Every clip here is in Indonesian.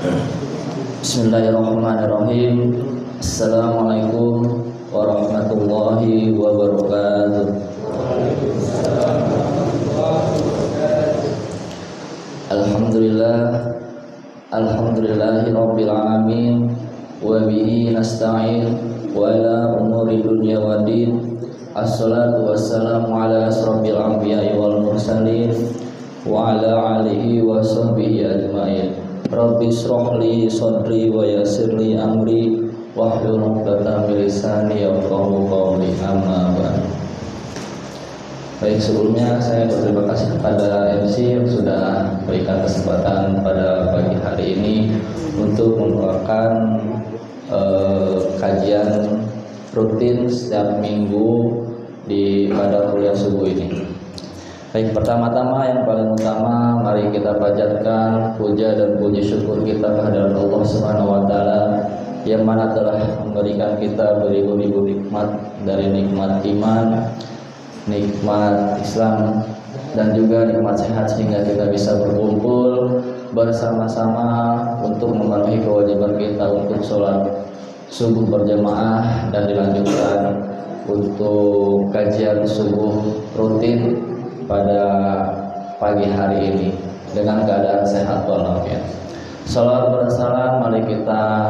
Bismillahirrahmanirrahim. Assalamualaikum warahmatullahi wabarakatuh. Alhamdulillah, alhamdulillahi rabbil alamin, wa bihi nasta'in wa ala umuri dunya waddin. Assalatu wassalamu ala asrofil anbiya'i wal mursalin wa ala alihi wa sahbihi ajma'in. Rabbi shrah li sadri wa yassir li amri wahlul 'uqdatam min lisani yafqahu qawli. Amma ba'd. Baik, sebelumnya saya berterima kasih kepada MC yang sudah berikan kesempatan pada pagi hari ini untuk membawakan kajian rutin setiap minggu pada kuliah subuh ini. Baik, pertama-tama yang paling utama, mari kita panjatkan puja dan puji syukur kita kehadirat Allah Subhanahu wa taala yang mana telah memberikan kita beribu-ribu nikmat, dari nikmat iman, nikmat Islam, dan juga nikmat sehat sehingga kita bisa berkumpul bersama-sama untuk memenuhi kewajiban kita untuk sholat subuh berjamaah dan dilanjutkan untuk kajian subuh rutin pada pagi hari ini dengan keadaan sehat walafiat. Salawat bersalam mari kita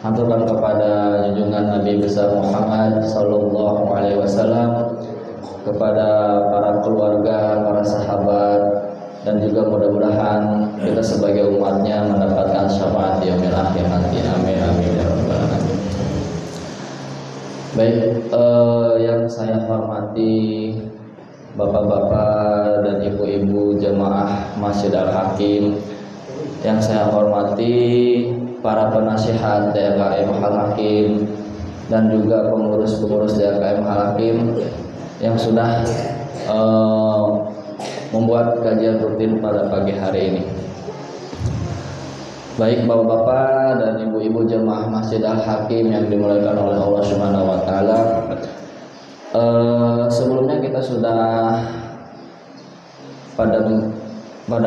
haturkan kepada junjungan Nabi besar Muhammad sallallahu alaihi wasallam, kepada para keluarga, para sahabat, dan juga mudah-mudahan kita sebagai umatnya mendapatkan syafaat di yaumil akhir nanti. Amin amin ya rabbal alamin. Baik, yang saya hormati bapak-bapak dan ibu-ibu jemaah Masjid Al-Hakim, yang saya hormati para penasihat DKM Al-Hakim dan juga pengurus-pengurus DKM Al-Hakim yang sudah membuat kajian rutin pada pagi hari ini. Baik bapak-bapak dan ibu-ibu jemaah Masjid Al-Hakim yang dimuliakan oleh Allah Subhanahu wa taala. Sebelumnya kita sudah pada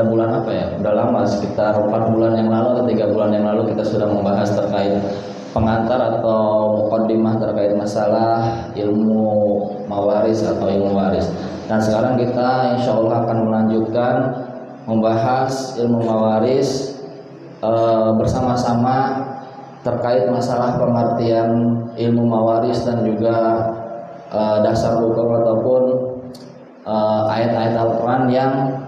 bulan apa ya? Udah lama, sekitar 4 bulan yang lalu atau 3 bulan yang lalu kita sudah membahas terkait pengantar atau muqaddimah terkait masalah ilmu mawaris atau ilmu waris. Dan sekarang kita insya Allah akan melanjutkan membahas ilmu mawaris bersama-sama terkait masalah pengertian ilmu mawaris dan juga dasar hukum ataupun ayat-ayat Al-Quran yang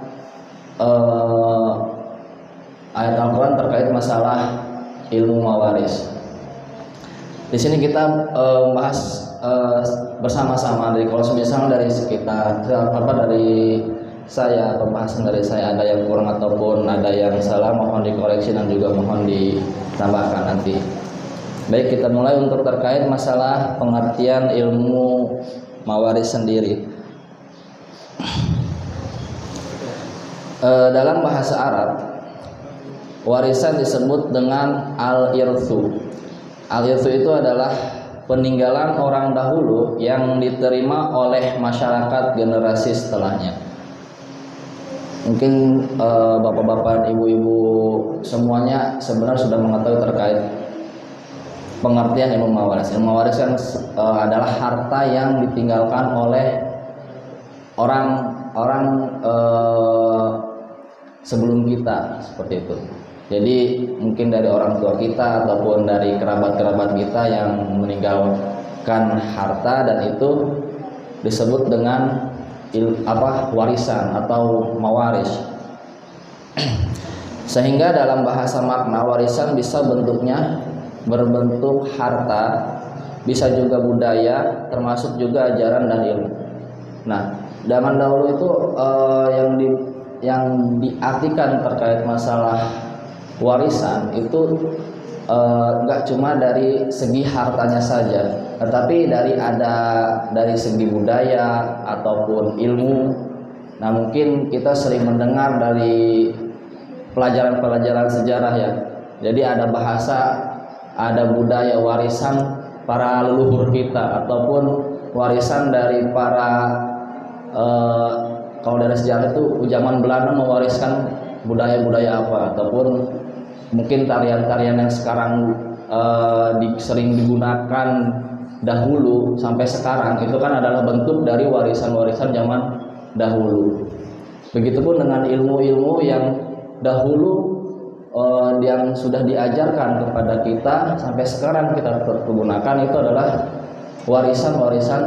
ayat Al-Quran terkait masalah ilmu mawaris. Di sini kita bahas bersama-sama. Jadi kalau misalnya dari sekitar dari saya, pembahasan dari saya ada yang kurang ataupun ada yang salah, mohon dikoreksi dan juga mohon ditambahkan nanti. Baik, kita mulai untuk terkait masalah pengertian ilmu mawaris sendiri. Dalam bahasa Arab, warisan disebut dengan al-irthu. Al-irthu itu adalah peninggalan orang dahulu yang diterima oleh masyarakat generasi setelahnya. Mungkin bapak-bapak, ibu-ibu semuanya sebenarnya sudah mengetahui terkait pengertian ilmu mawaris. Ilmu mawaris kan adalah harta yang ditinggalkan oleh orang sebelum kita, seperti itu. Jadi mungkin dari orang tua kita ataupun dari kerabat-kerabat kita yang meninggalkan harta, dan itu disebut dengan warisan atau mawaris. Sehingga dalam bahasa makna warisan bisa bentuknya berbentuk harta, bisa juga budaya, termasuk juga ajaran dan ilmu. Nah, zaman dahulu itu yang diartikan terkait masalah warisan itu enggak cuma dari segi hartanya saja, tetapi dari segi budaya ataupun ilmu. Nah, mungkin kita sering mendengar dari pelajaran-pelajaran sejarah ya. Jadi ada bahasa, ada budaya warisan para leluhur kita ataupun warisan dari para kalau dari sejarah itu zaman Belanda mewariskan budaya-budaya apa, ataupun mungkin tarian-tarian yang sekarang sering digunakan dahulu sampai sekarang itu kan adalah bentuk dari warisan-warisan zaman dahulu. Begitupun dengan ilmu-ilmu yang dahulu yang sudah diajarkan kepada kita sampai sekarang kita gunakan, itu adalah warisan-warisan,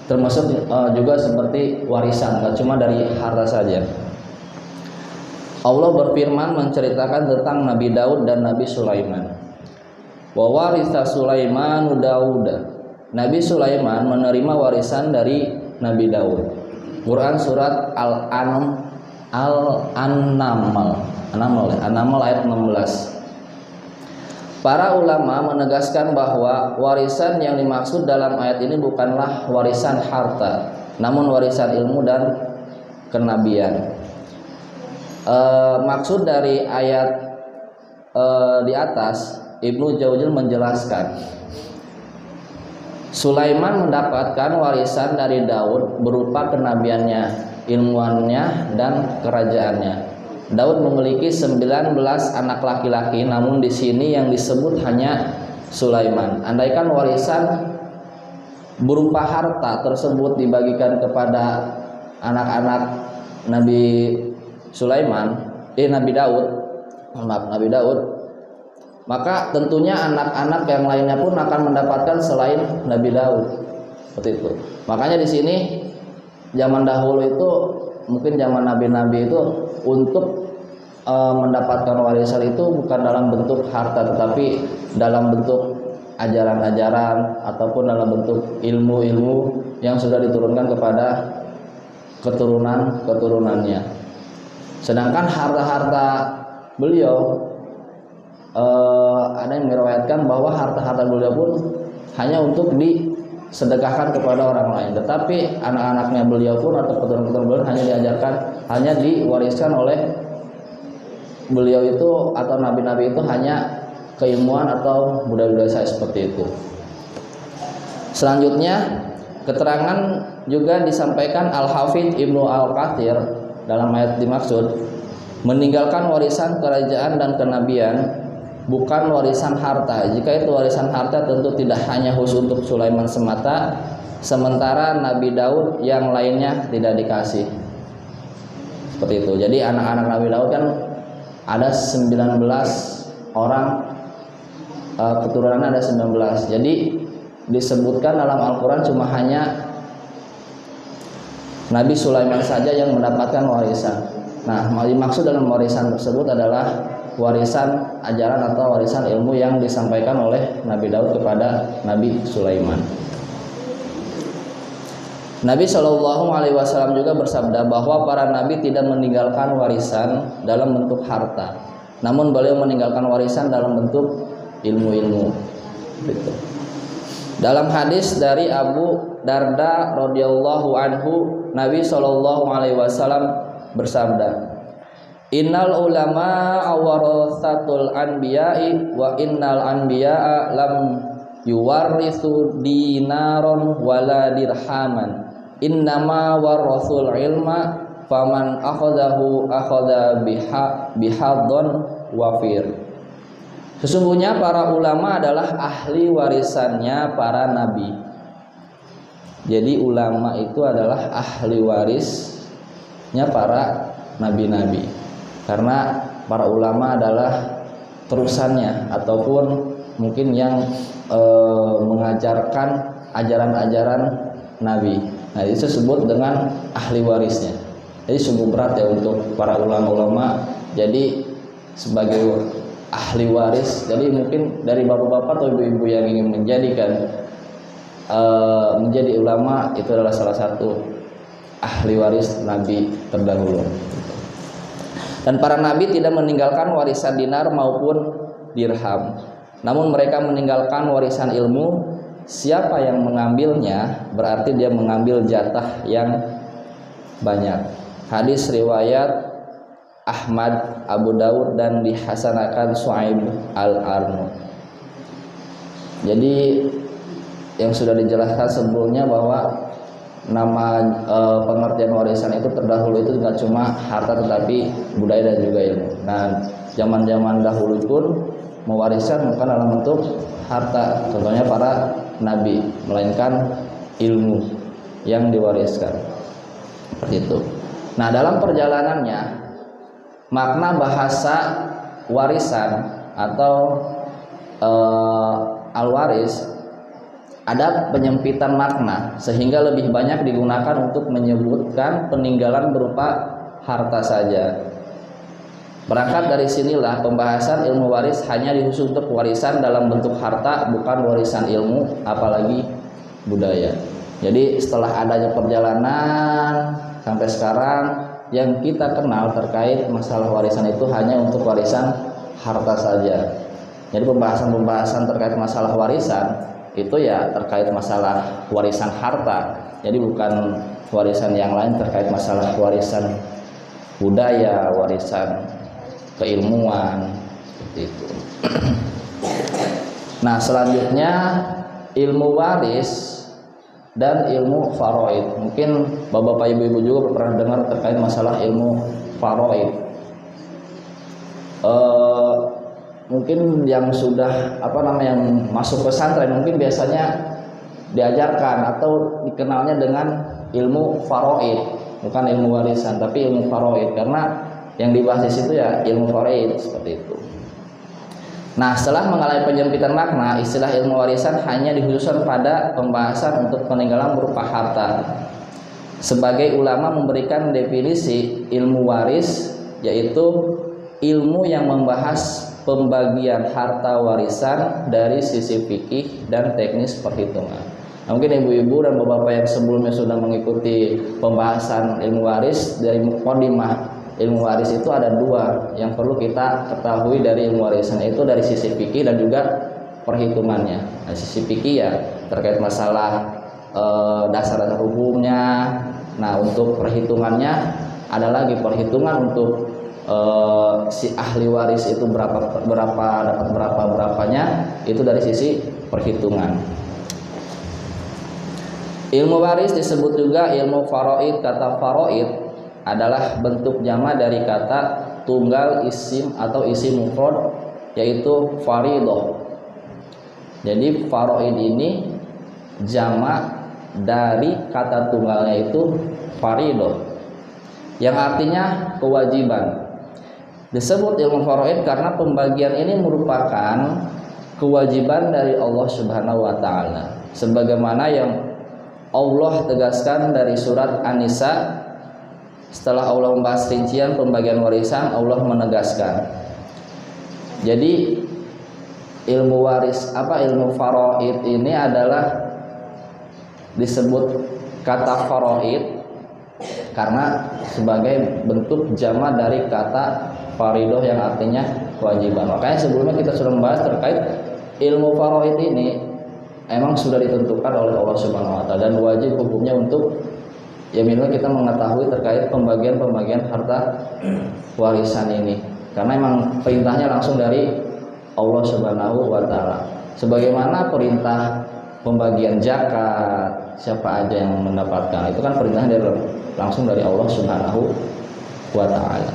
termasuk juga seperti warisan, nggak cuma dari harta saja. Allah berfirman menceritakan tentang Nabi Daud dan Nabi Sulaiman. Wa waritha Sulaimanu Dauda. Nabi Sulaiman menerima warisan dari Nabi Daud. Quran surat An-Naml ayat 16. Para ulama menegaskan bahwa warisan yang dimaksud dalam ayat ini bukanlah warisan harta, namun warisan ilmu dan kenabian. Maksud dari ayat di atas, Ibnu Jauzil menjelaskan, Sulaiman mendapatkan warisan dari Daud berupa kenabiannya, ilmuannya, dan kerajaannya. Daud memiliki 19 anak laki-laki, namun di sini yang disebut hanya Sulaiman. Andaikan warisan berupa harta tersebut dibagikan kepada anak-anak Nabi Nabi Daud, maka tentunya anak-anak yang lainnya pun akan mendapatkan selain Nabi Daud. Seperti itu. Makanya di sini zaman dahulu itu, mungkin zaman nabi-nabi itu, untuk mendapatkan warisan itu bukan dalam bentuk harta, tetapi dalam bentuk ajaran-ajaran ataupun dalam bentuk ilmu-ilmu yang sudah diturunkan kepada keturunan-keturunannya. Sedangkan harta-harta beliau, ada yang meriwayatkan bahwa harta-harta beliau pun hanya untuk disedekahkan kepada orang lain. Tetapi anak-anaknya beliau pun atau keturunan-keturunan beliau hanya diwariskan oleh beliau itu atau nabi-nabi itu hanya keilmuan atau budaya-budaya seperti itu. Selanjutnya keterangan juga disampaikan Al-Hafidz Ibnu Al-Katsir dalam ayat dimaksud, meninggalkan warisan kerajaan dan kenabian bukan warisan harta. Jika itu warisan harta tentu tidak hanya khusus untuk Sulaiman semata, sementara Nabi Daud yang lainnya tidak dikasih. Seperti itu. Jadi anak-anak Nabi Daud kan ada 19 orang, keturunannya ada 19. Jadi disebutkan dalam Al-Quran cuma hanya Nabi Sulaiman saja yang mendapatkan warisan. Nah, dimaksud dalam warisan tersebut adalah warisan ajaran atau warisan ilmu yang disampaikan oleh Nabi Daud kepada Nabi Sulaiman. Nabi SAW juga bersabda bahwa para nabi tidak meninggalkan warisan dalam bentuk harta, namun beliau meninggalkan warisan dalam bentuk ilmu-ilmu. Dalam hadis dari Abu Darda radhiyallahu anhu, Nabi SAW bersabda, Innal ulama waratsatul anbiya'i wa innal anbiya'a lam yuwarrithu dinaron wala dirhaman, innama warathul ilma faman akhadahu akhadha bihadon wafir. Sesungguhnya para ulama adalah ahli warisannya para nabi. Jadi ulama itu adalah ahli warisnya para nabi-nabi, karena para ulama adalah terusannya ataupun mungkin yang mengajarkan ajaran-ajaran nabi. Nah, itu disebut dengan ahli warisnya. Jadi sungguh berat ya untuk para ulama-ulama jadi sebagai ahli waris. Jadi mungkin dari bapak-bapak atau ibu-ibu yang ingin menjadi ulama, itu adalah salah satu ahli waris nabi terdahulu. Dan para nabi tidak meninggalkan warisan dinar maupun dirham, namun mereka meninggalkan warisan ilmu. Siapa yang mengambilnya berarti dia mengambil jatah yang banyak. Hadis riwayat Ahmad, Abu Daud, dan dihasanakan Su'aib Al-Arnu. Jadi yang sudah dijelaskan sebelumnya bahwa nama pengertian warisan itu terdahulu itu tidak cuma harta tetapi budaya dan juga ilmu. Nah, zaman-zaman dahulu pun mewariskan bukan dalam bentuk harta, contohnya para nabi, melainkan ilmu yang diwariskan. Seperti itu. Nah, dalam perjalanannya makna bahasa warisan atau al-waris ada penyempitan makna sehingga lebih banyak digunakan untuk menyebutkan peninggalan berupa harta saja. Berangkat dari sinilah pembahasan ilmu waris hanya dikhusus untuk warisan dalam bentuk harta, bukan warisan ilmu apalagi budaya. Jadi setelah adanya perjalanan sampai sekarang yang kita kenal terkait masalah warisan itu hanya untuk warisan harta saja. Jadi pembahasan-pembahasan terkait masalah warisan itu ya terkait masalah warisan harta. Jadi bukan warisan yang lain terkait masalah warisan budaya, warisan keilmuan seperti itu. Nah, selanjutnya ilmu waris dan ilmu faraid. Mungkin bapak-bapak ibu-ibu juga pernah dengar terkait masalah ilmu faraid. Mungkin yang sudah yang masuk pesantren mungkin biasanya diajarkan atau dikenalnya dengan ilmu faraid, bukan ilmu warisan tapi ilmu faraid, karena yang dibahas di situ ya ilmu faraid seperti itu. Nah, setelah mengalami penyempitan makna, istilah ilmu warisan hanya dikhususkan pada pembahasan untuk peninggalan berupa harta. Sebagai ulama memberikan definisi ilmu waris, yaitu ilmu yang membahas pembagian harta warisan dari sisi fikih dan teknis perhitungan. Nah, mungkin ibu-ibu dan bapak-bapak yang sebelumnya sudah mengikuti pembahasan ilmu waris dari muqaddimah. Ilmu waris itu ada dua yang perlu kita ketahui dari ilmu warisan, itu dari sisi fikih dan juga perhitungannya. Nah, sisi fikih ya terkait masalah dasar-dasar hukumnya. Nah, untuk perhitungannya ada lagi perhitungan untuk si ahli waris itu berapa dapat berapanya, itu dari sisi perhitungan. Ilmu waris disebut juga ilmu faraid. Kata faraid adalah bentuk jama dari kata tunggal isim atau isim mufrad, yaitu faridoh. Jadi faraid ini jama dari kata tunggalnya itu faridoh, yang artinya kewajiban. Disebut ilmu faraid karena pembagian ini merupakan kewajiban dari Allah Subhanahu wa taala, sebagaimana yang Allah tegaskan dari surat An-Nisa. Setelah Allah membahas rincian pembagian warisan, Allah menegaskan. Jadi ilmu waris ilmu faraid ini adalah disebut kata faraid karena sebagai bentuk jama dari kata faridoh yang artinya kewajiban. Makanya sebelumnya kita sudah membahas terkait ilmu faraid ini emang sudah ditentukan oleh Allah Subhanahu wa taala dan wajib hukumnya untuk ya minimal kita mengetahui terkait pembagian harta warisan ini, karena emang perintahnya langsung dari Allah Subhanahu wa taala. Sebagaimana perintah pembagian zakat, siapa aja yang mendapatkan, itu kan perintahnya langsung dari Allah Subhanahu wa taala.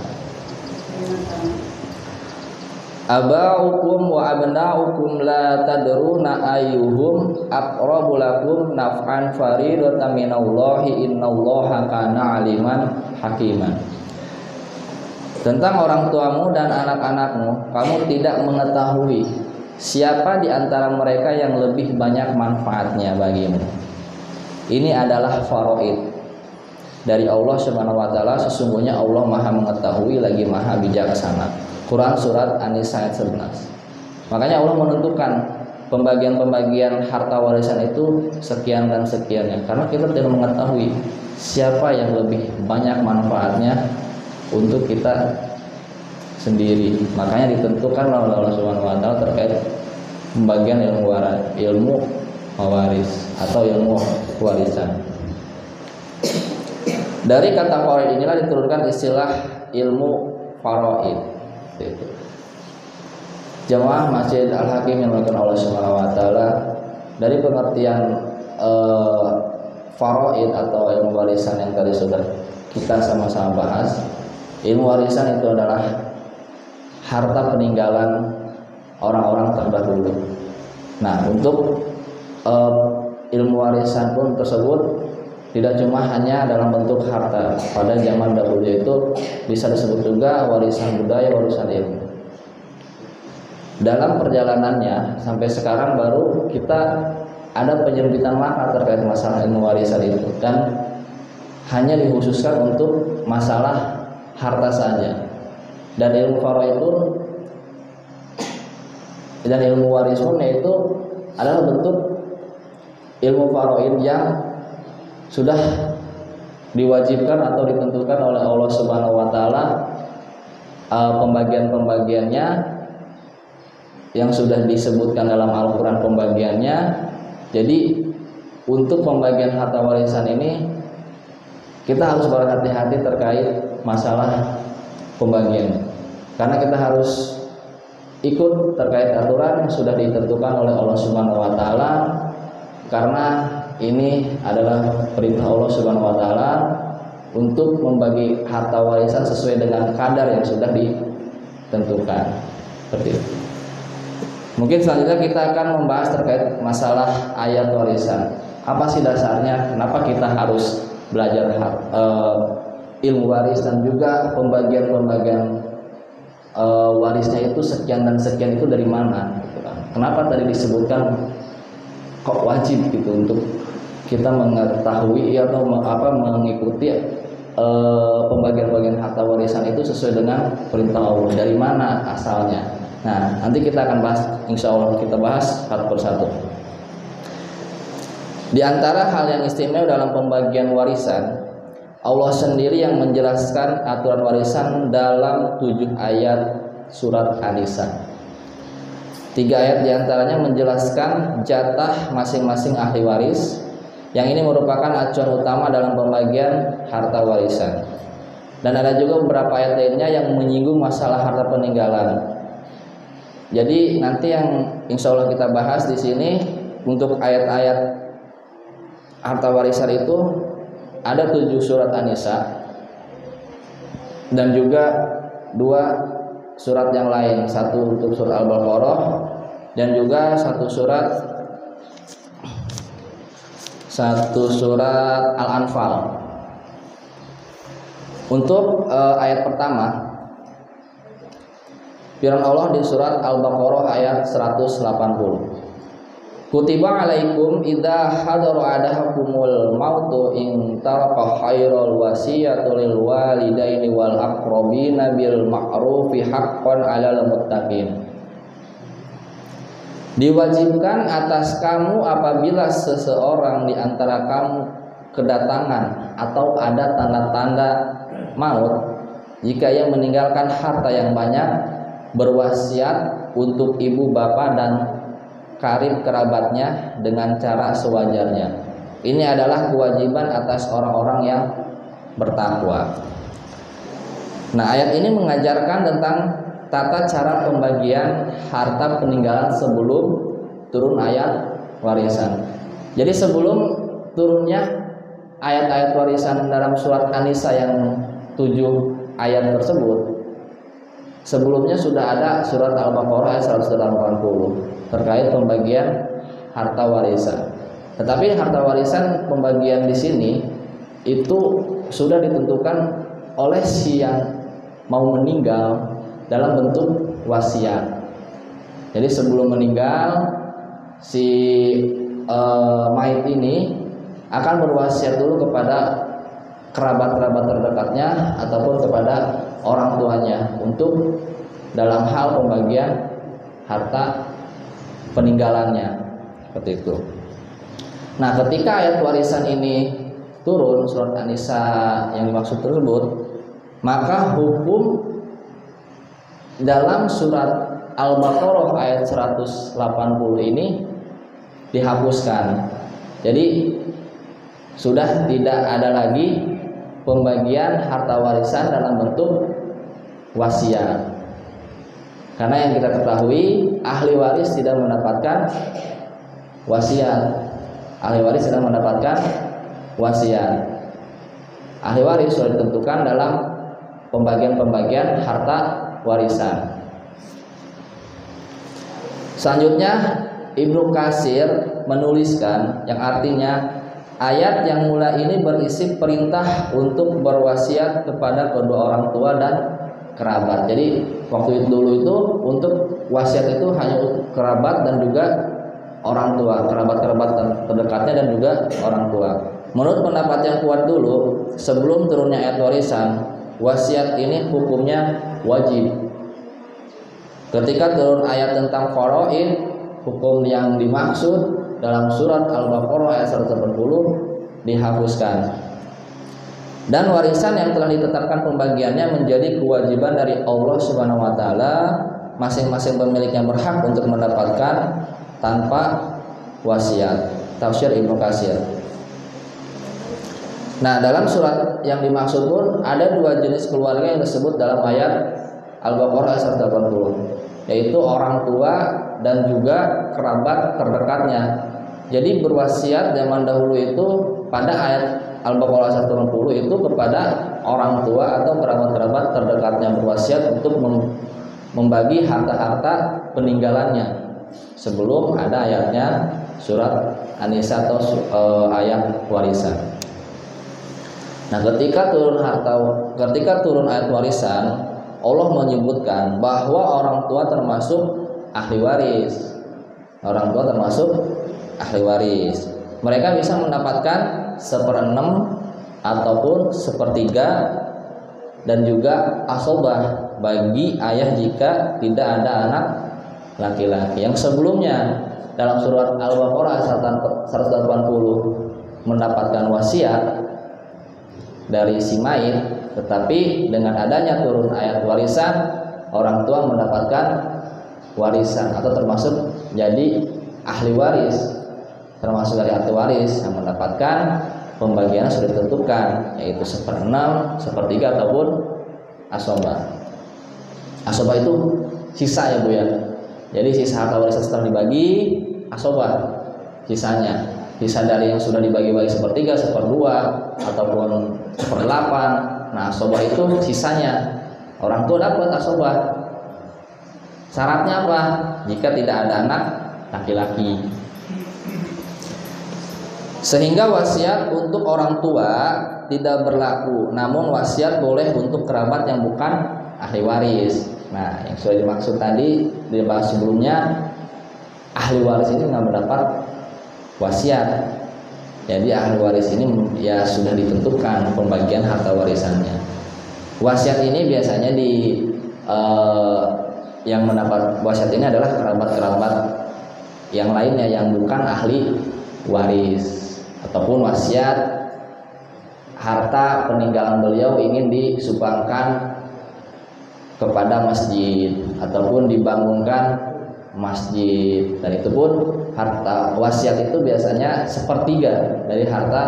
Aba'ukum wa abna'ukum la tadruna ayyuhum aqrabu lakum naf'an faridatan minallahi innallaha kana aliman hakiman. Tentang orang tuamu dan anak-anakmu, kamu tidak mengetahui siapa di antara mereka yang lebih banyak manfaatnya bagimu. Ini adalah faraid dari Allah Subhanahu wa taala. Sesungguhnya Allah Maha mengetahui lagi Maha bijaksana. Quran surat An-Nisa ayat 11. Makanya Allah menentukan pembagian harta warisan itu sekian dan sekiannya, karena kita tidak mengetahui siapa yang lebih banyak manfaatnya untuk kita sendiri. Makanya ditentukan oleh Allah Subhanahu wa taala terkait pembagian ilmu waris atau ilmu warisan. Dari kata faraid inilah diturunkan istilah ilmu faraid. Jamaah Masjid Al-Hakim yang dilakukan Allah Subhanahu wa taala, dari pengertian faraid atau ilmu warisan yang tadi sudah kita sama-sama bahas. Ilmu warisan itu adalah harta peninggalan orang-orang terdahulu. Nah, untuk ilmu warisan pun tersebut tidak cuma hanya dalam bentuk harta. Pada zaman dahulu itu bisa disebut juga warisan budaya, warisan ilmu. Dalam perjalanannya sampai sekarang baru kita ada penyerbitan makna terkait masalah ilmu warisan itu, dan hanya dikhususkan untuk masalah harta saja. Dan ilmu faraidun dan ilmu warisun yaitu adalah bentuk ilmu faraid yang sudah diwajibkan atau ditentukan oleh Allah Subhanahu wa taala, pembagian-pembagiannya yang sudah disebutkan dalam Al-Qur'an pembagiannya. Jadi untuk pembagian harta warisan ini kita harus berhati-hati terkait masalah pembagian, karena kita harus ikut terkait aturan yang sudah ditentukan oleh Allah Subhanahu wa taala, karena ini adalah perintah Allah Subhanahu wa taala untuk membagi harta warisan sesuai dengan kadar yang sudah ditentukan. Seperti itu. Mungkin selanjutnya kita akan membahas terkait masalah ayat warisan. Apa sih dasarnya? Kenapa kita harus belajar ilmu waris, dan juga pembagian-pembagian warisnya itu sekian dan sekian itu dari mana? Kenapa tadi disebutkan kok wajib gitu untuk kita mengetahui atau mengikuti pembagian-pembagian harta warisan itu sesuai dengan perintah Allah, dari mana asalnya. Nah, nanti kita akan bahas, insya Allah kita bahas satu persatu. Di antara hal yang istimewa dalam pembagian warisan, Allah sendiri yang menjelaskan aturan warisan dalam 7 ayat surat An-Nisa. 3 ayat diantaranya menjelaskan jatah masing-masing ahli waris, yang ini merupakan acuan utama dalam pembagian harta warisan. Dan ada juga beberapa ayat lainnya yang menyinggung masalah harta peninggalan. Jadi nanti yang insya Allah kita bahas di sini untuk ayat-ayat harta warisan itu ada 7 surat An-Nisa dan juga 2 surat yang lain, satu untuk surat Al-Baqarah dan juga satu surat Al-Anfal. Untuk ayat pertama, firman Allah di surat Al-Baqarah ayat 180. Kutiba alaikum idza hadara ahadakumul mautu in taraka khairal wasiyatu lil walidaini wal aqrabina bil ma'rufi haqqan 'alal muttaqin. Diwajibkan atas kamu apabila seseorang di antara kamu kedatangan atau ada tanda-tanda maut, jika ia meninggalkan harta yang banyak, berwasiat untuk ibu bapak dan karib kerabatnya dengan cara sewajarnya. Ini adalah kewajiban atas orang-orang yang bertakwa. Nah, ayat ini mengajarkan tentang tata cara pembagian harta peninggalan sebelum turun ayat warisan. Jadi sebelum turunnya ayat-ayat warisan dalam surat An-Nisa yang 7 ayat tersebut, sebelumnya sudah ada surat Al-Baqarah ayat 180 terkait pembagian harta warisan. Tetapi harta warisan pembagian di sini itu sudah ditentukan oleh si yang mau meninggal dalam bentuk wasiat. Jadi sebelum meninggal si mayit ini akan berwasiat dulu kepada kerabat-kerabat terdekatnya ataupun kepada orang tuanya untuk dalam hal pembagian harta peninggalannya, seperti itu. Nah, ketika ayat warisan ini turun surat An-Nisa yang dimaksud tersebut, maka hukum dalam surat Al-Baqarah ayat 180 ini dihapuskan. Jadi sudah tidak ada lagi pembagian harta warisan dalam bentuk wasiat. Karena yang kita ketahui, ahli waris tidak mendapatkan wasiat. Ahli waris tidak mendapatkan wasiat. Ahli waris sudah ditentukan dalam pembagian-pembagian harta warisan. Selanjutnya Ibnu Katsir menuliskan yang artinya ayat yang mulai ini berisi perintah untuk berwasiat kepada kedua orang tua dan kerabat. Jadi waktu itu dulu itu untuk wasiat itu hanya untuk kerabat dan juga orang tua, kerabat-kerabat terdekatnya dan juga orang tua. Menurut pendapat yang kuat dulu, sebelum turunnya ayat warisan, wasiat ini hukumnya wajib. Ketika turun ayat tentang faraid, hukum yang dimaksud dalam surat Al-Baqarah ayat 180 dihapuskan. Dan warisan yang telah ditetapkan pembagiannya menjadi kewajiban dari Allah Subhanahu wa taala. Masing-masing pemiliknya berhak untuk mendapatkan tanpa wasiat. Tafsir Ibnu Katsir. Nah, dalam surat yang dimaksud pun ada dua jenis keluarga yang disebut dalam ayat Al-Baqarah ayat 180, yaitu orang tua dan juga kerabat terdekatnya. Jadi berwasiat zaman dahulu itu pada ayat Al-Baqarah 180 itu kepada orang tua atau kerabat-kerabat terdekatnya, berwasiat untuk membagi harta-harta peninggalannya sebelum ada ayatnya surat An-Nisa atau ayat warisan. Nah, ketika turun ayat warisan, Allah menyebutkan bahwa orang tua termasuk ahli waris. Orang tua termasuk ahli waris. Mereka bisa mendapatkan 1/6 ataupun 1/3 dan juga asobah bagi ayah jika tidak ada anak laki-laki. Yang sebelumnya dalam surat Al-Baqarah 180 mendapatkan wasiat dari si mayit, tetapi dengan adanya turun ayat warisan, orang tua mendapatkan warisan atau termasuk jadi ahli waris, termasuk dari ahli waris yang mendapatkan pembagian sudah ditentukan, yaitu 1/6, 1/3 ataupun asobah. Asobah itu sisa ya Bu ya. Jadi sisa harta warisan setelah dibagi, asobah sisanya. Sisa dari yang sudah dibagi-bagi 1/3, 1/2 ataupun 1/8. Nah, asobah itu sisanya. Orang tua dapat asobah. Syaratnya apa? Jika tidak ada anak laki-laki. Sehingga wasiat untuk orang tua tidak berlaku, namun wasiat boleh untuk kerabat yang bukan ahli waris. Nah, yang sudah dimaksud tadi dibahas sebelumnya, ahli waris ini nggak mendapat wasiat. Jadi ahli waris ini ya sudah ditentukan pembagian harta warisannya. Wasiat ini biasanya yang mendapat wasiat ini adalah kerabat-kerabat yang lainnya yang bukan ahli waris, ataupun wasiat harta peninggalan beliau ingin disumbangkan kepada masjid ataupun dibangunkan masjid, dan itu pun harta wasiat itu biasanya 1/3 dari harta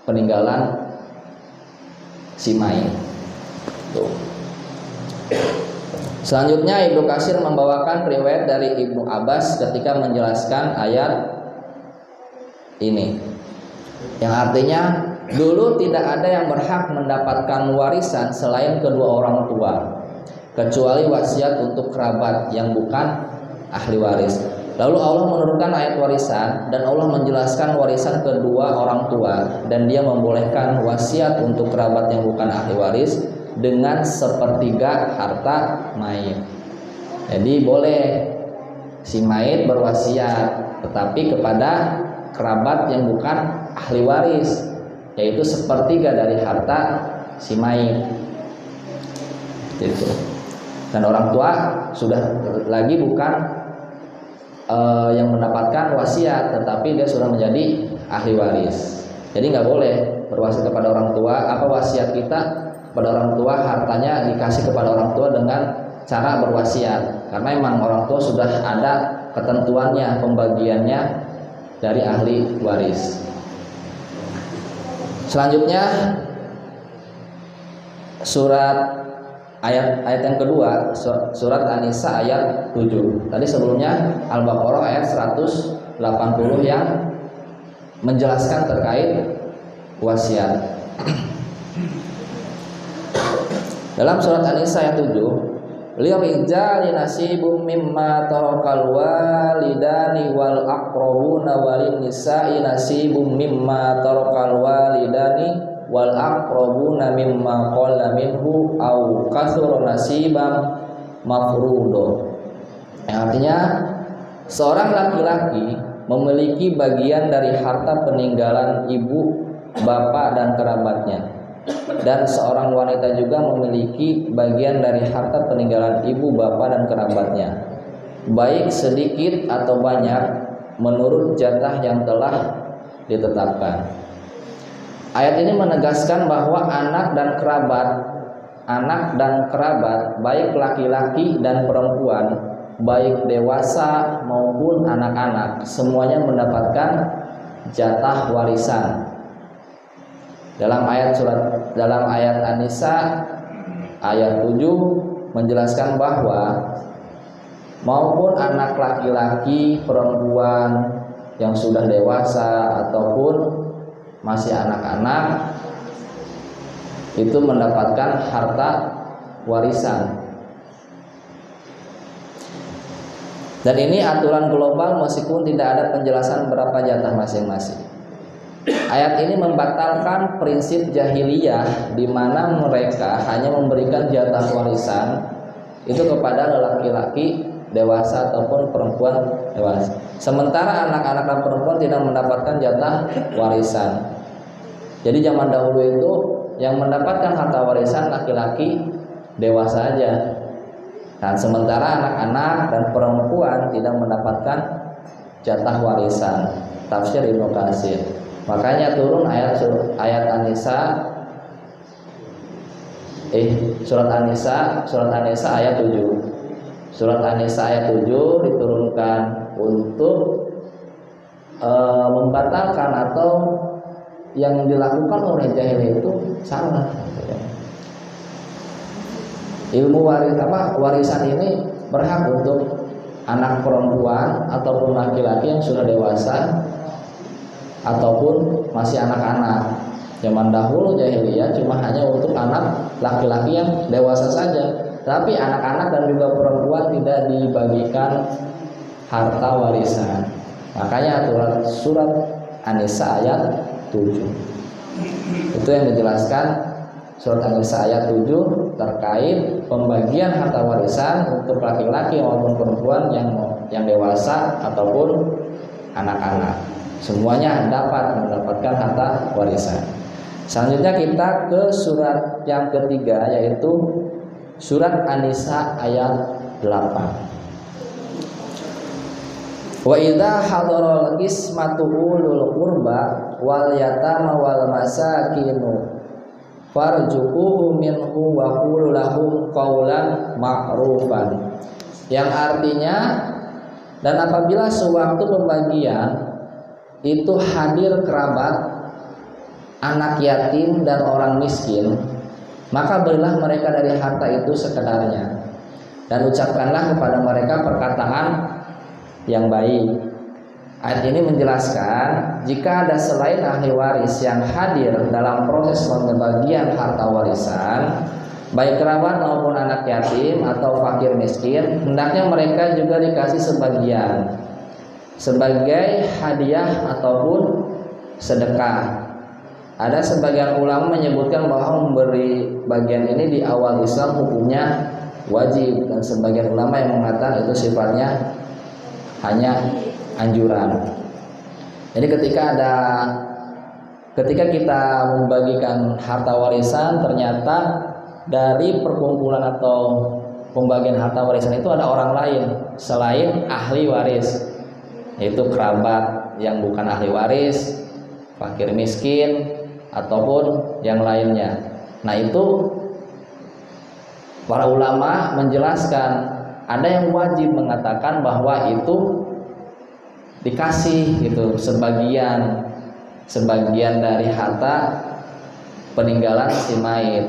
peninggalan si mayit. Selanjutnya Ibnu Katsir membawakan riwayat dari Ibnu Abbas ketika menjelaskan ayat ini, yang artinya dulu tidak ada yang berhak mendapatkan warisan selain kedua orang tua, kecuali wasiat untuk kerabat yang bukan ahli waris. Lalu Allah menurunkan ayat warisan dan Allah menjelaskan warisan kedua orang tua, dan dia membolehkan wasiat untuk kerabat yang bukan ahli waris dengan 1/3 harta mayit. Jadi boleh si mayit berwasiat, tetapi kepada kerabat yang bukan ahli waris, yaitu 1/3 dari harta si mayit. Gitu. Dan orang tua sudah lagi bukan yang mendapatkan wasiat, tetapi dia sudah menjadi ahli waris. Jadi nggak boleh berwasiat kepada orang tua. Apa wasiat kita kepada orang tua, hartanya dikasih kepada orang tua dengan cara berwasiat, karena memang orang tua sudah ada ketentuannya pembagiannya dari ahli waris. Selanjutnya surat ayat yang kedua, surat An-Nisa ayat 7. Tadi sebelumnya Al-Baqarah ayat 180 yang menjelaskan terkait wasiat. Dalam surat An-Nisa ayat 7, lirijali nasibum mimma tarakal walidani wal aqrabuna walin nisa'i nasibum mimma tarakal walidani wal aqrabuna mimma qalla minhu au katsura nasiban mafruḍo. Yang artinya seorang laki-laki memiliki bagian dari harta peninggalan ibu, bapak dan kerabatnya. Dan seorang wanita juga memiliki bagian dari harta peninggalan ibu, bapak dan kerabatnya, baik sedikit atau banyak menurut jatah yang telah ditetapkan. Ayat ini menegaskan bahwa anak dan kerabat baik laki-laki dan perempuan, baik dewasa maupun anak-anak, semuanya mendapatkan jatah warisan. Dalam ayat An-Nisa ayat 7 menjelaskan bahwa maupun anak laki-laki, perempuan yang sudah dewasa ataupun masih anak-anak itu mendapatkan harta warisan. Dan ini aturan global meskipun tidak ada penjelasan berapa jatah masing-masing. Ayat ini membatalkan prinsip jahiliyah di mana mereka hanya memberikan jatah warisan itu kepada laki-laki dewasa ataupun perempuan dewasa. Sementara anak-anak dan perempuan tidak mendapatkan jatah warisan. Jadi zaman dahulu itu yang mendapatkan harta warisan laki-laki dewasa aja. Dan sementara anak-anak dan perempuan tidak mendapatkan jatah warisan. Tafsir Ibnu Katsir. Makanya turun ayat An-Nisa surat An-Nisa ayat 7. Surat An-Nisa ayat 7 diturunkan untuk membatalkan atau yang dilakukan oleh jahiliyah itu salah. Ilmu warisan ini berhak untuk anak perempuan ataupun laki-laki yang sudah dewasa ataupun masih anak-anak. Zaman dahulu jahiliyah cuma hanya untuk anak laki-laki yang dewasa saja, tapi anak-anak dan juga perempuan tidak dibagikan harta warisan. Makanya aturan surat An-Nisa ayat 7 itu yang dijelaskan surat An-Nisa ayat 7 terkait pembagian harta warisan untuk laki-laki maupun perempuan yang dewasa ataupun anak-anak. Semuanya dapat mendapatkan harta warisan. Selanjutnya kita ke surat yang ketiga, yaitu surat An-Nisa ayat 8. Wa idza hadaral qismatu ulul qurba wal yatama wal masakinu farjuquhu minhu wa qul lahum qawlan ma'rufan. Yang artinya, dan apabila sewaktu pembagian itu hadir kerabat, anak yatim dan orang miskin, maka berilah mereka dari harta itu sekedarnya, dan ucapkanlah kepada mereka perkataan yang baik. Ayat ini menjelaskan jika ada selain ahli waris yang hadir dalam proses pembagian harta warisan, baik kerabat maupun anak yatim atau fakir miskin, hendaknya mereka juga dikasih sebagian sebagai hadiah ataupun sedekah. Ada sebagian ulama menyebutkan bahwa memberi bagian ini di awal Islam hukumnya wajib, dan sebagian ulama yang mengatakan itu sifatnya hanya anjuran. Jadi ketika kita membagikan harta warisan, ternyata dari perkumpulan atau pembagian harta warisan itu ada orang lain selain ahli waris, yaitu kerabat yang bukan ahli waris, fakir miskin ataupun yang lainnya. Nah, itu para ulama menjelaskan, ada yang wajib mengatakan bahwa itu dikasih gitu sebagian dari harta peninggalan si mayit,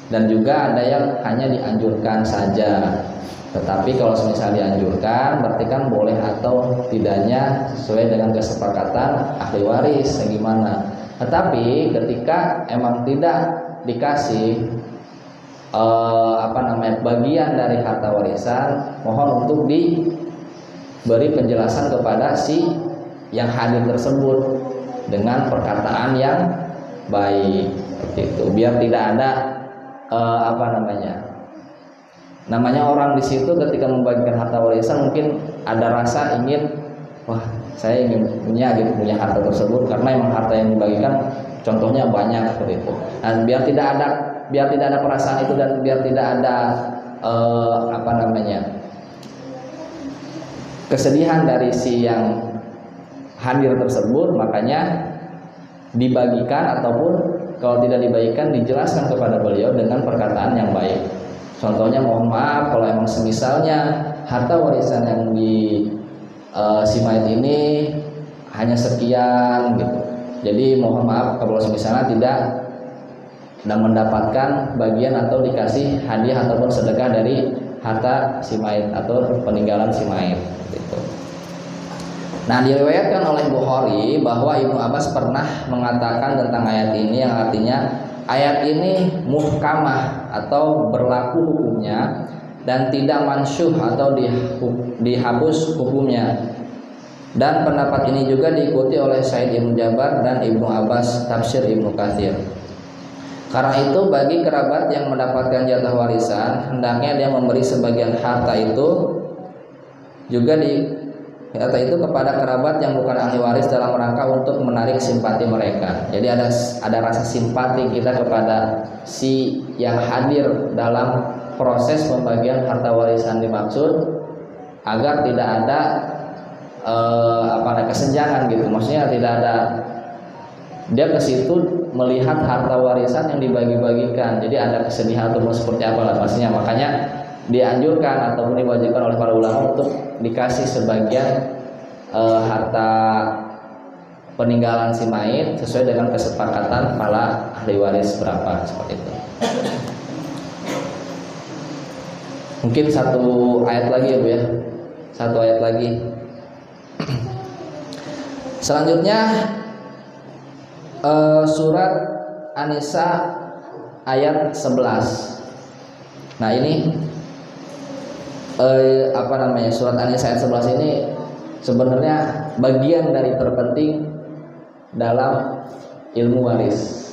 dan juga ada yang hanya dianjurkan saja. Tetapi kalau misalnya dianjurkan, berarti kan boleh atau tidaknya sesuai dengan kesepakatan ahli waris. Gimana? Tetapi ketika emang tidak dikasih bagian dari harta warisan, mohon untuk diberi penjelasan kepada si yang hadir tersebut dengan perkataan yang baik seperti itu, biar tidak ada namanya orang di situ ketika membagikan harta warisan mungkin ada rasa ingin, wah saya ingin punya harta tersebut karena emang harta yang dibagikan contohnya banyak seperti itu. Dan biar tidak ada perasaan itu dan biar tidak ada kesedihan dari si yang hadir tersebut, makanya dibagikan ataupun kalau tidak dibagikan dijelaskan kepada beliau dengan perkataan yang baik. Contohnya, mohon maaf kalau emang semisalnya harta warisan yang di si mayit ini hanya sekian gitu. Jadi mohon maaf kalau semisalnya tidak mendapatkan bagian atau dikasih hadiah ataupun sedekah dari harta si mayit atau peninggalan si mayit gitu. Nah, diriwayatkan oleh Bukhari bahwa Ibnu Abbas pernah mengatakan tentang ayat ini yang artinya ayat ini muhkamah atau berlaku hukumnya dan tidak mansyuh atau dihapus hukumnya. Dan pendapat ini juga diikuti oleh Said Ibnu Jabar dan Ibnu Abbas tafsir Ibnu Katsir. Karena itu bagi kerabat yang mendapatkan jatah warisan, hendaknya dia memberi sebagian harta itu kepada kerabat yang bukan ahli waris dalam rangka untuk menarik simpati mereka. Jadi ada rasa simpati kita kepada si yang hadir dalam proses pembagian harta warisan dimaksud, agar tidak ada kesenjangan gitu. Maksudnya tidak ada dia ke situ melihat harta warisan yang dibagi-bagikan. Jadi ada kesedihan atau seperti apa lah maksudnya. Makanya dianjurkan ataupun diwajibkan oleh para ulama untuk dikasih sebagian harta peninggalan si mayit sesuai dengan kesepakatan para ahli waris berapa, seperti itu. Mungkin satu ayat lagi ya Bu ya. Satu ayat lagi. Selanjutnya surat An-Nisa ayat 11. Nah, ini surat An-Nisa ayat 11 ini sebenarnya bagian dari terpenting dalam ilmu waris.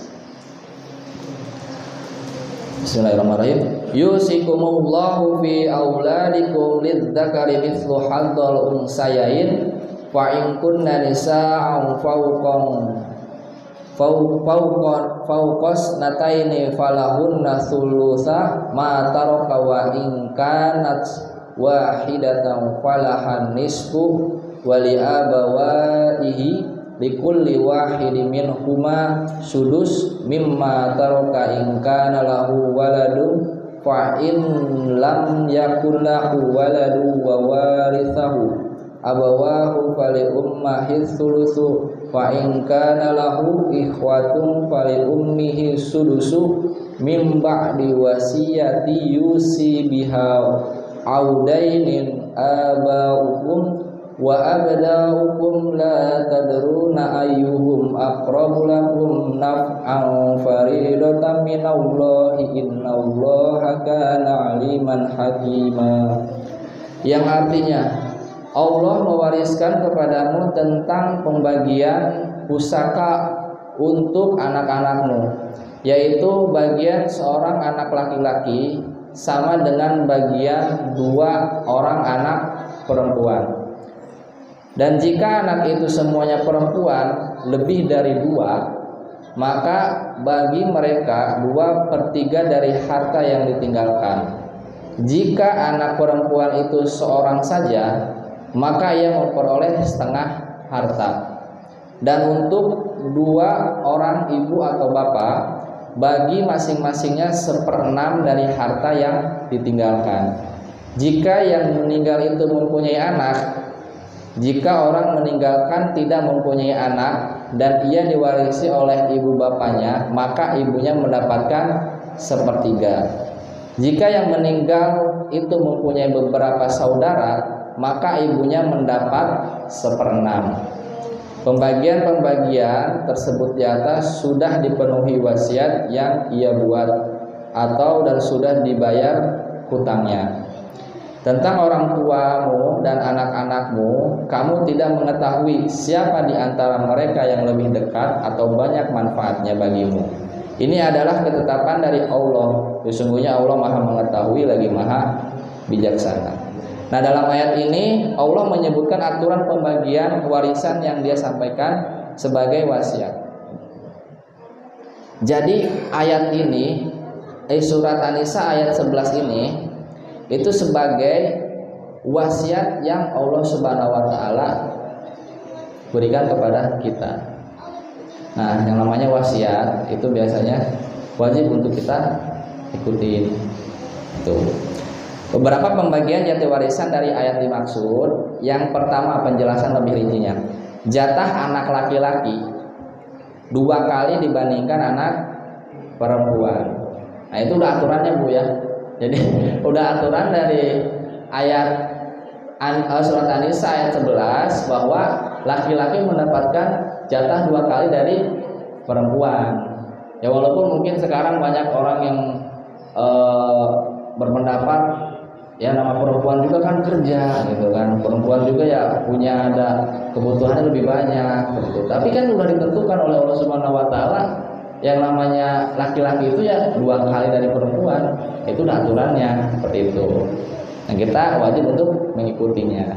Bismillahirrahmanirrahim. Yusikumullahu fi auladikum lidzakari mithlu hadzal unsayain wa in kunna nisa'an fawqas nataini falahunna thulutsa ma taraka wa in kanat wahidatan falahan nisfu wa li abawaihi likulli wahidin minhuma sudus mimma taraka in kana lahu waladun fa in lam yakun lahu waladun wa warithahu abawahu fali ummihi thulutsu fa in kana lahu ikhwatun fali ummihi sudusu mim ba'di wasiyati yusi biha audainin abaukum wa abdaukum la tadruna ayyuhum aqrabu lakum naf'an faridatan minallahi innallaha kana aliman hakima. Yang artinya Allah mewariskan kepadamu tentang pembagian pusaka untuk anak-anakmu, yaitu bagian seorang anak laki-laki sama dengan bagian 2 orang anak perempuan. Dan jika anak itu semuanya perempuan lebih dari 2, maka bagi mereka 2/3 dari harta yang ditinggalkan. Jika anak perempuan itu seorang saja, maka ia memperoleh setengah harta. Dan untuk 2 orang ibu atau bapak, bagi masing-masingnya 1/6 dari harta yang ditinggalkan. Jika yang meninggal itu mempunyai anak, jika orang meninggalkan tidak mempunyai anak dan ia diwarisi oleh ibu bapaknya, maka ibunya mendapatkan 1/3. Jika yang meninggal itu mempunyai beberapa saudara, maka ibunya mendapat 1/6. Pembagian-pembagian tersebut di atas sudah dipenuhi wasiat yang ia buat atau dan sudah dibayar hutangnya. Tentang orang tuamu dan anak-anakmu, kamu tidak mengetahui siapa di antara mereka yang lebih dekat atau banyak manfaatnya bagimu. Ini adalah ketetapan dari Allah. Sesungguhnya Allah Maha mengetahui lagi Maha bijaksana. Nah, dalam ayat ini Allah menyebutkan aturan pembagian warisan yang Dia sampaikan sebagai wasiat. Jadi ayat ini, surat An-Nisa ayat 11 ini itu sebagai wasiat yang Allah Subhanahu wa taala berikan kepada kita. Nah, yang namanya wasiat itu biasanya wajib untuk kita ikutin. Tuh. Beberapa pembagian jatah warisan dari ayat dimaksud. Yang pertama, penjelasan lebih rincinya. Jatah anak laki-laki 2 kali dibandingkan anak perempuan. Nah, itu udah aturannya, Bu ya. Jadi udah aturan dari ayat surat An-Nisa ayat 11 bahwa laki-laki mendapatkan jatah 2 kali dari perempuan. Ya walaupun mungkin sekarang banyak orang yang berpendapat ya nama perempuan juga kan kerja gitu kan. Perempuan juga ya punya ada kebutuhannya lebih banyak gitu. Tapi kan udah ditentukan oleh Allah Subhanahu wa taala yang namanya laki-laki itu ya 2 kali dari perempuan. Itu udah aturannya seperti itu. Nah, kita wajib untuk mengikutinya.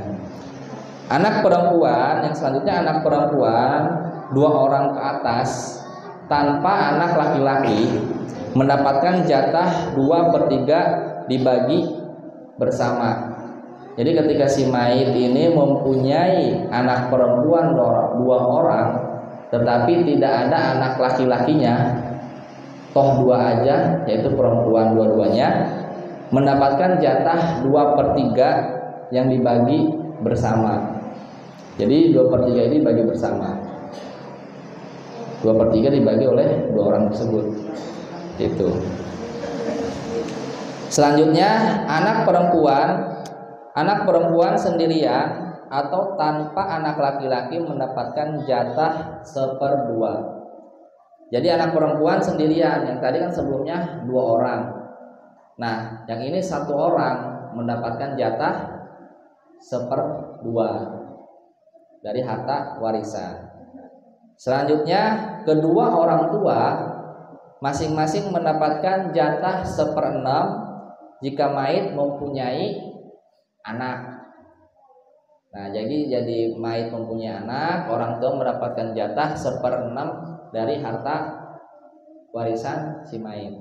Anak perempuan yang selanjutnya, anak perempuan 2 orang ke atas tanpa anak laki-laki mendapatkan jatah 2/3 dibagi bersama. Jadi ketika si mayit ini mempunyai anak perempuan 2 orang, tetapi tidak ada anak laki-lakinya, toh 2 aja, yaitu perempuan dua-duanya, mendapatkan jatah 2/3 yang dibagi bersama. Jadi 2/3 ini dibagi bersama. 2/3 dibagi oleh 2 orang tersebut. Itu. Selanjutnya, anak perempuan sendirian atau tanpa anak laki-laki mendapatkan jatah 1/2. Jadi anak perempuan sendirian, yang tadi kan sebelumnya 2 orang. Nah, yang ini 1 orang mendapatkan jatah 1/2 dari harta warisan. Selanjutnya, kedua orang tua masing-masing mendapatkan jatah 1/6 jika mayit mempunyai anak. Nah, jadi mayit mempunyai anak, orang tua mendapatkan jatah 1/6 dari harta warisan si mayit.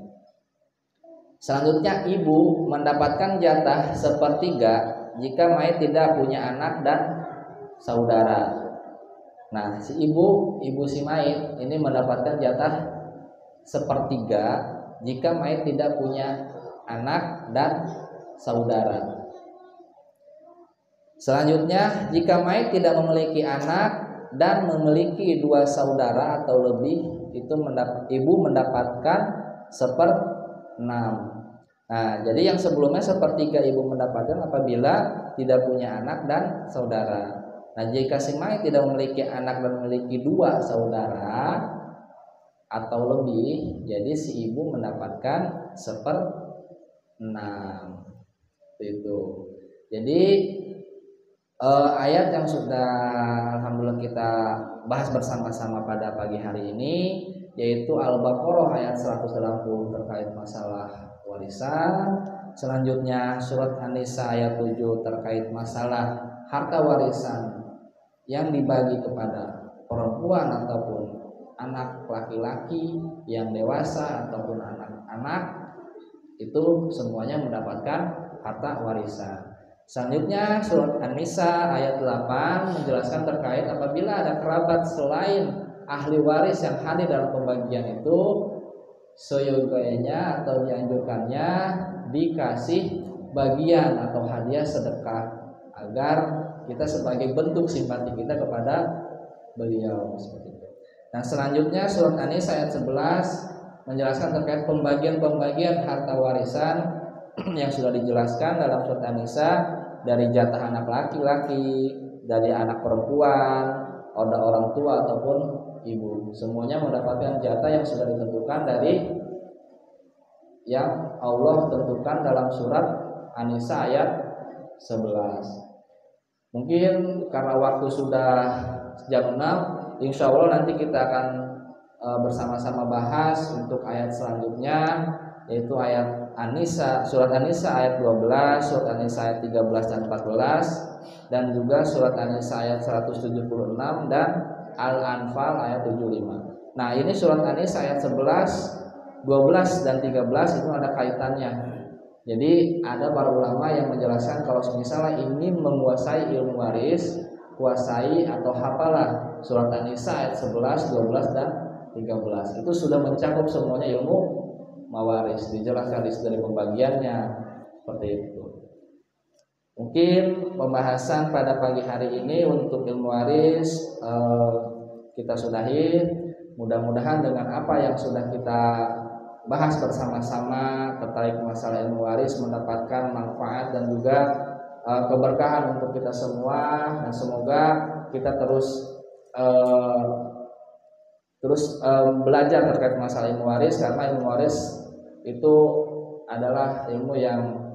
Selanjutnya, ibu mendapatkan jatah 1/3 jika mayit tidak punya anak dan saudara. Nah, si ibu si mayit ini mendapatkan jatah 1/3 jika mayit tidak punya anak dan saudara. Selanjutnya, jika mayit tidak memiliki anak dan memiliki 2 saudara atau lebih, itu ibu mendapatkan 1/6. Nah, jadi yang sebelumnya 1/3 ibu mendapatkan apabila tidak punya anak dan saudara. Nah, jika si mayit tidak memiliki anak dan memiliki 2 saudara atau lebih, jadi si ibu mendapatkan 1/6. Itu. Jadi ayat yang sudah alhamdulillah kita bahas bersama-sama pada pagi hari ini yaitu Al-Baqarah ayat 180 terkait masalah warisan. Selanjutnya surat An-Nisa ayat 7 terkait masalah harta warisan yang dibagi kepada perempuan ataupun anak laki-laki yang dewasa ataupun anak-anak, itu semuanya mendapatkan harta warisan. Selanjutnya surat An-Nisa ayat 8 menjelaskan terkait apabila ada kerabat selain ahli waris yang hadir dalam pembagian itu, seyogyanya atau dianjurkannya dikasih bagian atau hadiah sedekah agar kita sebagai bentuk simpati kita kepada beliau seperti itu. Nah, selanjutnya surat An-Nisa ayat 11 menjelaskan terkait pembagian harta warisan yang sudah dijelaskan dalam surat An-Nisa, dari jatah anak laki-laki, dari anak perempuan, ada orang tua ataupun ibu, semuanya mendapatkan jatah yang sudah ditentukan dari yang Allah tentukan dalam surat An-Nisa ayat 11. Mungkin karena waktu sudah jam 6, insya Allah nanti kita akan bersama-sama bahas untuk ayat selanjutnya, yaitu ayat An-Nisa, surat An-Nisa ayat 12, surat An-Nisa ayat 13 dan 14, dan juga surat An-Nisa ayat 176 dan Al-Anfal ayat 75. Nah, ini surat An-Nisa ayat 11, 12 dan 13 itu ada kaitannya. Jadi ada para ulama yang menjelaskan kalau misalnya ingin menguasai ilmu waris, kuasai atau hafalah surat An-Nisa ayat 11, 12 dan 13. Itu sudah mencakup semuanya ilmu mawaris, dijelaskan dari pembagiannya seperti itu. Mungkin pembahasan pada pagi hari ini untuk ilmu waris kita sudahi. Mudah-mudahan dengan apa yang sudah kita bahas bersama-sama terkait masalah ilmu waris mendapatkan manfaat dan juga keberkahan untuk kita semua, dan semoga kita terus belajar terkait masalah ilmu waris, karena ilmu waris itu adalah ilmu yang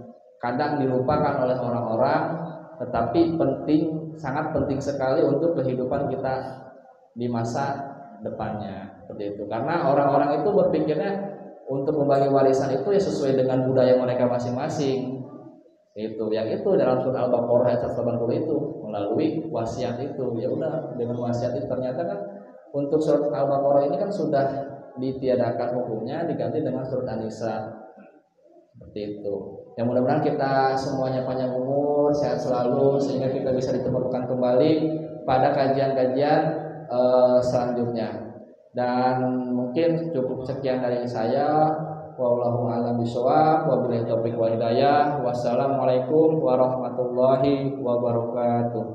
kadang dilupakan oleh orang-orang, tetapi penting, sangat penting sekali untuk kehidupan kita di masa depannya, seperti itu. Karena orang-orang itu berpikirnya untuk membagi warisan itu ya sesuai dengan budaya mereka masing-masing. Itu yang itu dalam surat Al-Baqarah ayat 80 itu melalui wasiat itu. Ya udah, dengan wasiat itu ternyata kan untuk surat Al-Baqarah ini kan sudah ditiadakan hukumnya, diganti dengan surat An-Nisa. Seperti itu. Yang mudah-mudahan kita semuanya panjang umur, sehat selalu, sehingga kita bisa ditemukan kembali pada kajian-kajian selanjutnya. Dan mungkin cukup sekian dari saya. Wallahu a'lam bishawab. Wabillahi taufiq wal hidayah. Wassalamualaikum warahmatullahi wabarakatuh.